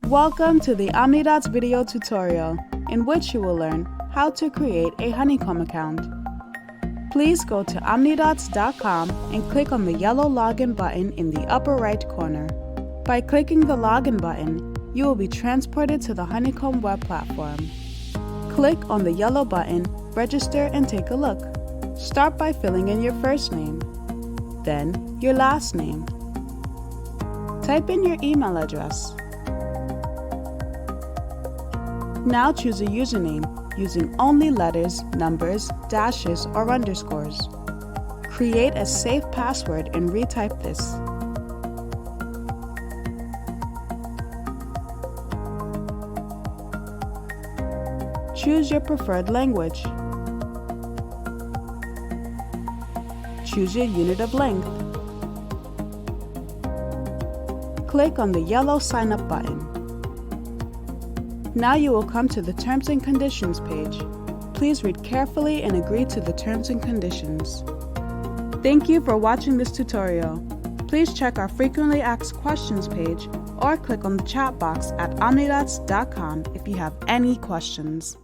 Welcome to the Omnidots video tutorial, in which you will learn how to create a Honeycomb account. Please go to Omnidots.com and click on the yellow login button in the upper right corner. By clicking the login button, you will be transported to the Honeycomb web platform. Click on the yellow button, register, and take a look. Start by filling in your first name, then your last name. Type in your email address. Now choose a username using only letters, numbers, dashes, or underscores. Create a safe password and retype this. Choose your preferred language. Choose your unit of length. Click on the yellow Sign Up button. Now you will come to the Terms and Conditions page. Please read carefully and agree to the terms and conditions. Thank you for watching this tutorial. Please check our Frequently Asked Questions page or click on the chat box at omnidots.com if you have any questions.